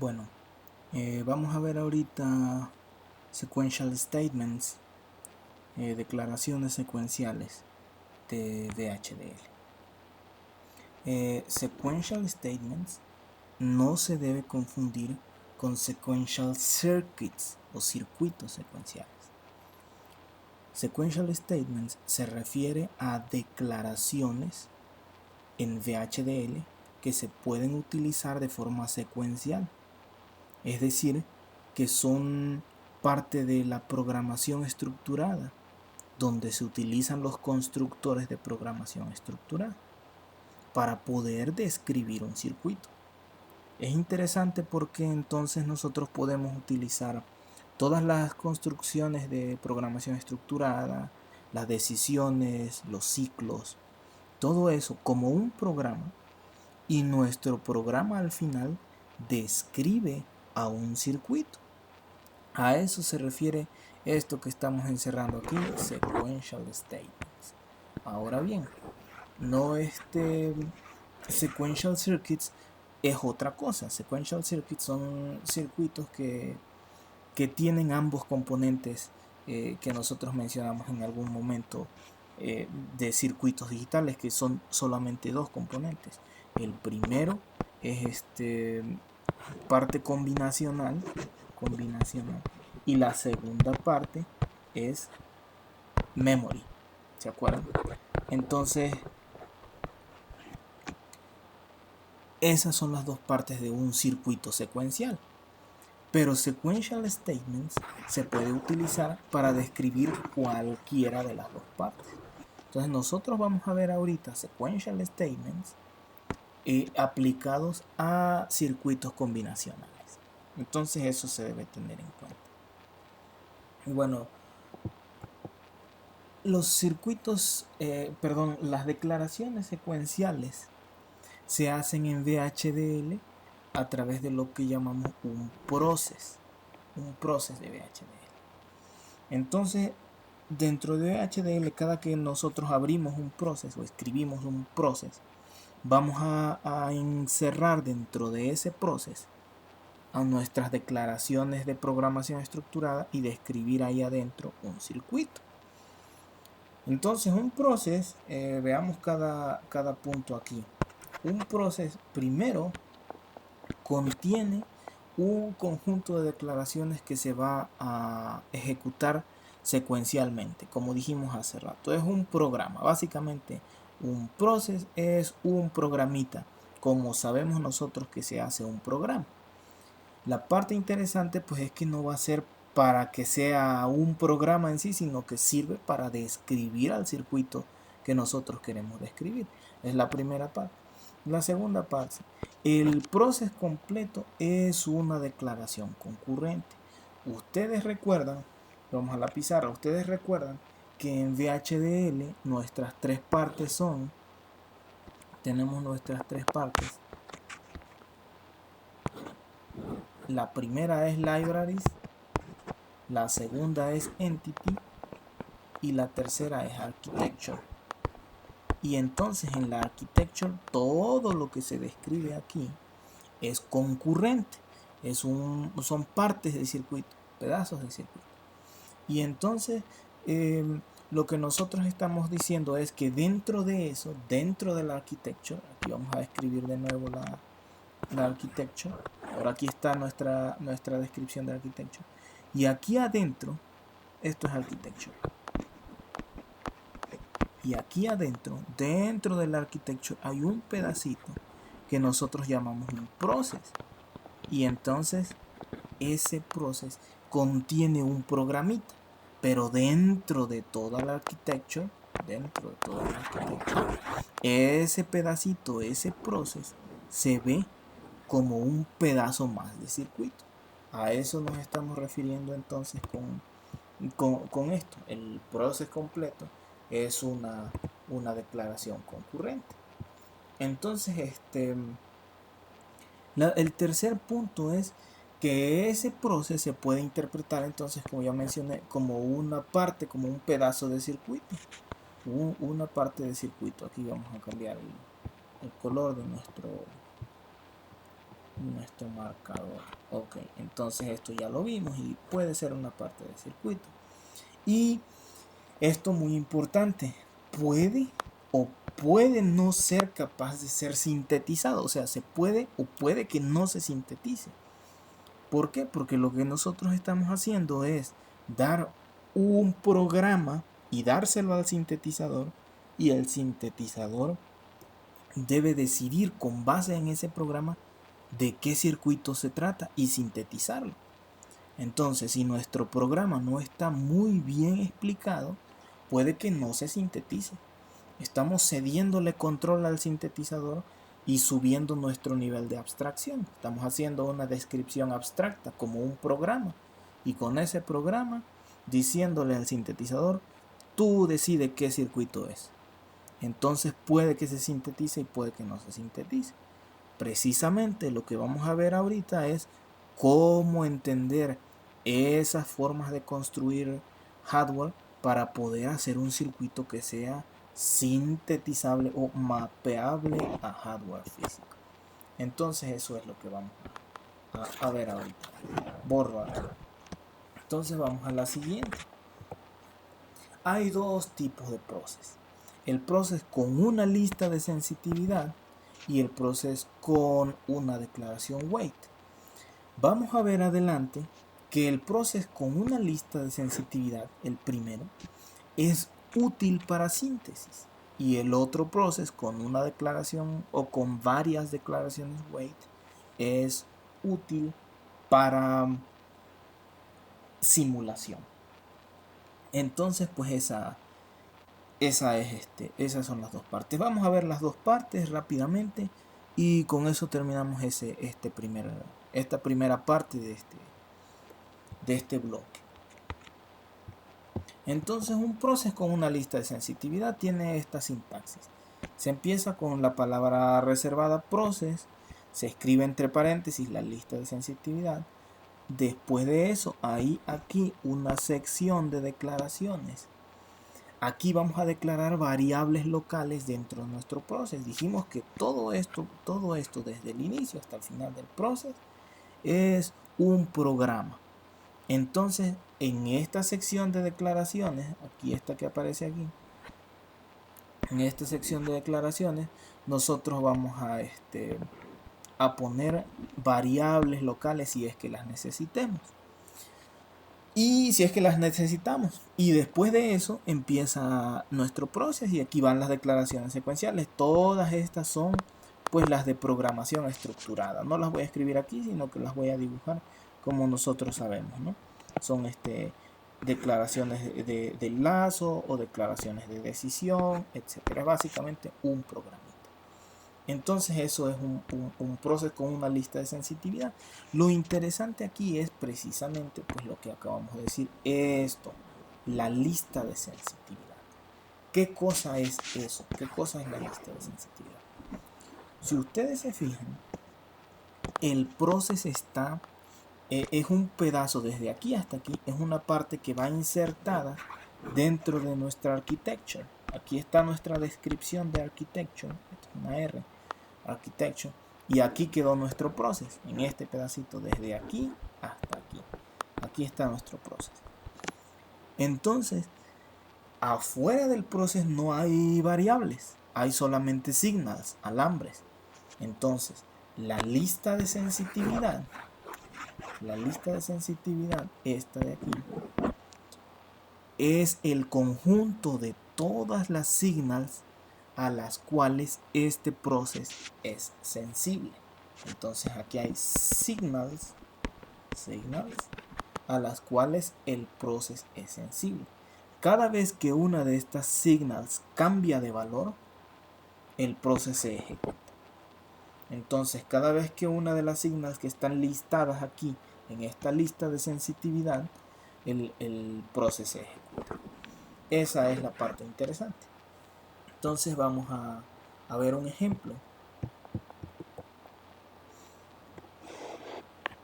Bueno, vamos a ver ahorita sequential statements, declaraciones secuenciales de VHDL. Sequential statements no se debe confundir con sequential circuits o circuitos secuenciales. Sequential statements se refiere a declaraciones en VHDL que se pueden utilizar de forma secuencial. Es decir, que son parte de la programación estructurada, donde se utilizan los constructores de programación estructurada para poder describir un circuito. Es interesante porque entonces nosotros podemos utilizar todas las construcciones de programación estructurada, las decisiones, los ciclos, todo eso como un programa, y nuestro programa al final describe a un circuito. A eso se refiere esto que estamos encerrando aquí, sequential statements. Ahora bien, no sequential circuits es otra cosa. Sequential circuits son circuitos que tienen ambos componentes que nosotros mencionamos en algún momento de circuitos digitales, que son solamente dos componentes. El primero es parte combinacional, y la segunda parte es memory. ¿Se acuerdan? Entonces, esas son las dos partes de un circuito secuencial. Pero sequential statements se puede utilizar para describir cualquiera de las dos partes. Entonces nosotros vamos a ver ahorita sequential statements aplicados a circuitos combinacionales. Entonces eso se debe tener en cuenta. Y bueno, los circuitos, las declaraciones secuenciales se hacen en VHDL a través de lo que llamamos un process de VHDL. Entonces, dentro de VHDL, cada que nosotros abrimos un process o escribimos un process, vamos a encerrar dentro de ese process a nuestras declaraciones de programación estructurada y describir ahí adentro un circuito. Entonces, un process, veamos cada punto aquí. Un process primero contiene un conjunto de declaraciones que se va a ejecutar secuencialmente, como dijimos hace rato. Es un programa, básicamente un process es un programita, como sabemos nosotros que se hace un programa. La parte interesante pues es que no va a ser para que sea un programa en sí, sino que sirve para describir al circuito que nosotros queremos describir. Es la primera parte. La segunda parte, el proceso completo es una declaración concurrente. Ustedes recuerdan, vamos a la pizarra, ustedes recuerdan que en VHDL nuestras tres partes son, tenemos nuestras tres partes. La primera es libraries, la segunda es entity y la tercera es architecture. Y entonces en la architecture todo lo que se describe aquí es concurrente, son partes del circuito, pedazos del circuito. Y entonces lo que nosotros estamos diciendo es que dentro de eso, dentro de la architecture, aquí vamos a escribir de nuevo la architecture. Ahora aquí está nuestra descripción de architecture. Y aquí adentro, esto es architecture. Y aquí adentro, dentro de la architecture, hay un pedacito que nosotros llamamos un process. Y entonces ese process contiene un programita. Pero dentro de toda la architecture, ese pedacito, ese process, se ve como un pedazo más de circuito. A eso nos estamos refiriendo entonces con esto. El proceso completo es una declaración concurrente. Entonces, el tercer punto es que ese proceso se puede interpretar entonces, como ya mencioné, como una parte, como un pedazo de circuito. Una parte de circuito. Aquí vamos a cambiar el color de nuestro marcador. Ok, entonces esto ya lo vimos y puede ser una parte del circuito. Y esto muy importante, puede o puede no ser capaz de ser sintetizado, o sea, se puede o puede que no se sintetice. ¿Por qué? Porque lo que nosotros estamos haciendo es dar un programa y dárselo al sintetizador, y el sintetizador debe decidir con base en ese programa de qué circuito se trata y sintetizarlo. Entonces, si nuestro programa no está muy bien explicado, puede que no se sintetice. Estamos cediéndole control al sintetizador y subiendo nuestro nivel de abstracción. Estamos haciendo una descripción abstracta como un programa, y con ese programa diciéndole al sintetizador, tú decides qué circuito es. Entonces puede que se sintetice y puede que no se sintetice. Precisamente lo que vamos a ver ahorita es cómo entender esas formas de construir hardware para poder hacer un circuito que sea sintetizable o mapeable a hardware físico. Entonces eso es lo que vamos a ver ahorita. Borro acá. Entonces vamos a la siguiente. Hay dos tipos de process. El process con una lista de sensitividad y el process con una declaración weight. Vamos a ver adelante que el process con una lista de sensitividad, el primero, es útil para síntesis, y el otro process con una declaración o con varias declaraciones weight es útil para simulación. Entonces, pues esas son las dos partes. Vamos a ver las dos partes rápidamente y con eso terminamos esta primera parte de este bloque. Entonces, un process con una lista de sensitividad tiene esta sintaxis. Se empieza con la palabra reservada process, se escribe entre paréntesis la lista de sensitividad. Después de eso hay aquí una sección de declaraciones. Aquí vamos a declarar variables locales dentro de nuestro process. Dijimos que todo esto desde el inicio hasta el final del process es un programa. Entonces, en esta sección de declaraciones, aquí esta que aparece aquí, en esta sección de declaraciones, nosotros vamos a poner variables locales si es que las necesitemos. Y si es que las necesitamos. Y después de eso empieza nuestro proceso y aquí van las declaraciones secuenciales. Todas estas son pues las de programación estructurada. No las voy a escribir aquí, sino que las voy a dibujar como nosotros sabemos, ¿no? Son declaraciones de enlazo o declaraciones de decisión, etcétera. Básicamente un programa. Entonces eso es un proceso con una lista de sensitividad. Lo interesante aquí es precisamente pues lo que acabamos de decir, esto, la lista de sensitividad. ¿Qué cosa es eso? ¿Qué cosa es la lista de sensitividad? Si ustedes se fijan, el proceso es un pedazo desde aquí hasta aquí, es una parte que va insertada dentro de nuestra architecture. Aquí está nuestra descripción de architecture, esto es una R. Architecture, y aquí quedó nuestro proceso en este pedacito desde aquí hasta aquí está nuestro proceso. Entonces afuera del proceso no hay variables, hay solamente signals, alambres. Entonces la lista de sensitividad esta de aquí es el conjunto de todas las signals a las cuales este proceso es sensible. Entonces aquí hay signals a las cuales el proceso es sensible. Cada vez que una de estas signals cambia de valor, el proceso se ejecuta. Entonces cada vez que una de las signals que están listadas aquí en esta lista de sensitividad, el proceso se ejecuta. Esa es la parte interesante. Entonces vamos a ver un ejemplo.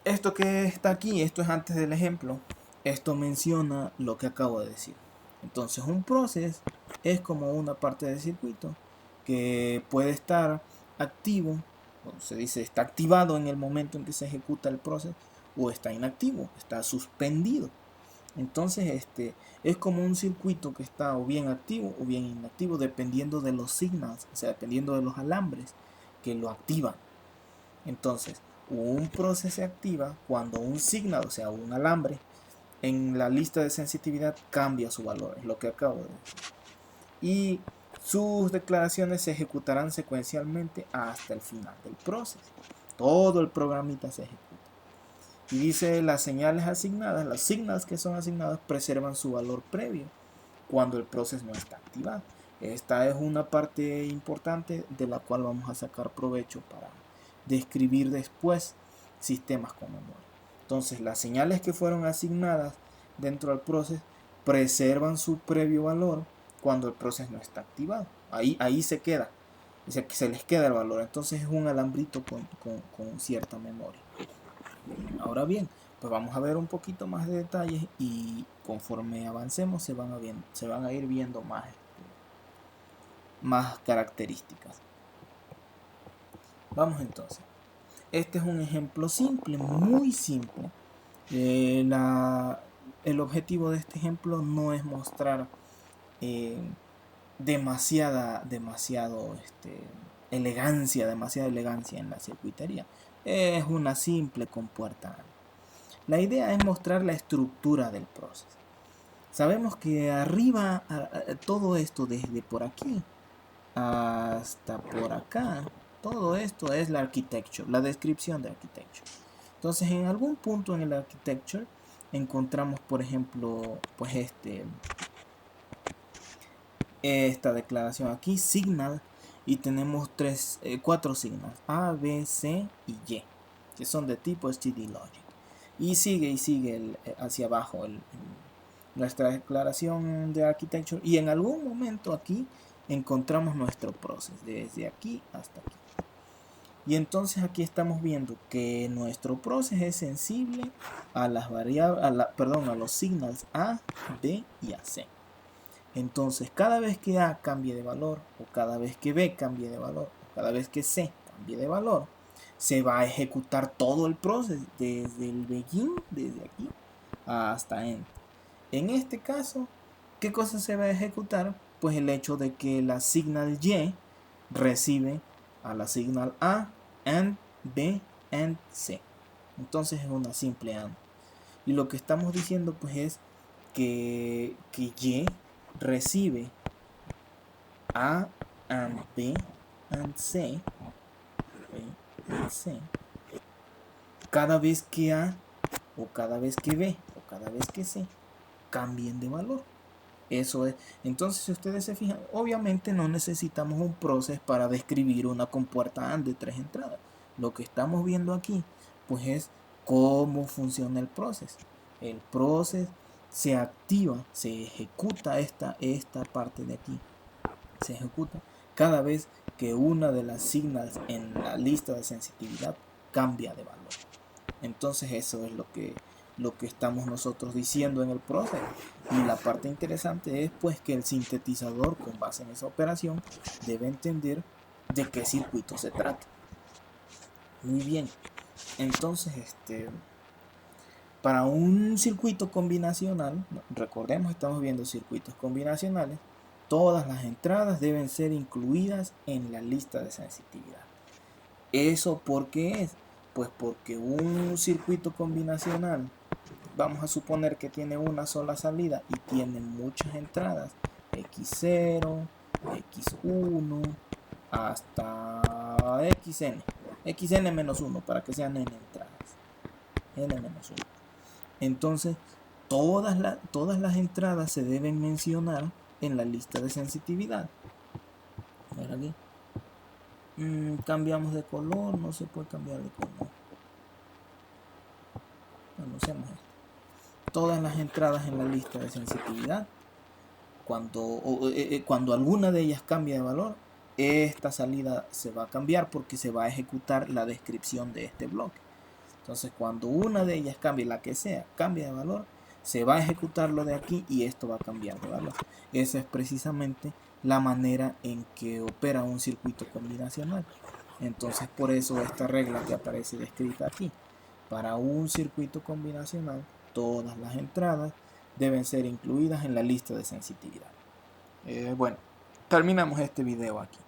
Esto que está aquí, esto es antes del ejemplo. Esto menciona lo que acabo de decir. Entonces un proceso es como una parte del circuito que puede estar activo Se dice está activado en el momento en que se ejecuta el proceso, o está inactivo, está suspendido. Entonces es como un circuito que está o bien activo o bien inactivo, dependiendo de los signals, o sea, dependiendo de los alambres que lo activan. Entonces, un proceso se activa cuando un signal, o sea, un alambre, en la lista de sensitividad cambia su valor, es lo que acabo de decir. Y sus declaraciones se ejecutarán secuencialmente hasta el final del proceso. Todo el programita se ejecuta. Y dice las señales asignadas, las signals que son asignadas preservan su valor previo cuando el proceso no está activado. Esta es una parte importante de la cual vamos a sacar provecho para describir después sistemas con memoria. Entonces las señales que fueron asignadas dentro del proceso preservan su previo valor cuando el proceso no está activado. Ahí se queda, se les queda el valor. Entonces es un alambrito con cierta memoria. Ahora bien, pues vamos a ver un poquito más de detalles y conforme avancemos se van a ir viendo más características. Vamos entonces. Este es un ejemplo simple, muy simple. El objetivo de este ejemplo no es mostrar demasiada elegancia en la circuitería. Es una simple compuerta. La idea es mostrar la estructura del proceso. Sabemos que arriba, todo esto desde por aquí hasta por acá, todo esto es la architecture, la descripción de architecture. Entonces en algún punto en el architecture encontramos, por ejemplo, pues esta declaración aquí, signal, y tenemos 4 signals, A, B, C y Y, que son de tipo STD Logic. Y sigue hacia abajo nuestra declaración de architecture, y en algún momento aquí encontramos nuestro proceso, desde aquí hasta aquí. Y entonces aquí estamos viendo que nuestro proceso es sensible a las variables, a los signals A, B y a C. Entonces cada vez que A cambie de valor, o cada vez que B cambie de valor, o cada vez que C cambie de valor, se va a ejecutar todo el proceso desde el begin, desde aquí hasta end. En este caso, ¿qué cosa se va a ejecutar? Pues el hecho de que la signal Y recibe a la signal A, AND, B, AND, C. Entonces es una simple AND. Y lo que estamos diciendo pues es que Y recibe A, AND, B, AND, C, cada vez que A, o cada vez que B, o cada vez que C cambien de valor. Eso es. Entonces, si ustedes se fijan, obviamente no necesitamos un proceso para describir una compuerta AND de 3 entradas. Lo que estamos viendo aquí, pues es cómo funciona el proceso. El proceso se activa, se ejecuta esta parte de aquí. Se ejecuta cada vez que una de las signals en la lista de sensitividad cambia de valor. Entonces eso es lo que estamos nosotros diciendo en el proceso. Y la parte interesante es pues que el sintetizador, con base en esa operación, debe entender de qué circuito se trata. Muy bien. Entonces para un circuito combinacional, recordemos, estamos viendo circuitos combinacionales, todas las entradas deben ser incluidas en la lista de sensitividad. ¿Eso por qué es? Pues porque un circuito combinacional, vamos a suponer que tiene una sola salida y tiene muchas entradas, X0, X1, hasta xn-1 para que sean n entradas, n-1. Entonces todas las entradas se deben mencionar en la lista de sensitividad. A ver aquí. Cambiamos de color, no se puede cambiar de color. Hacemos esto. Todas las entradas en la lista de sensitividad, cuando alguna de ellas cambia de valor, esta salida se va a cambiar porque se va a ejecutar la descripción de este bloque. Entonces cuando una de ellas cambie, la que sea, cambia de valor, se va a ejecutar lo de aquí y esto va a cambiar de valor. Esa es precisamente la manera en que opera un circuito combinacional. Entonces por eso esta regla que aparece descrita aquí. Para un circuito combinacional, todas las entradas deben ser incluidas en la lista de sensitividad. Bueno, terminamos este video aquí.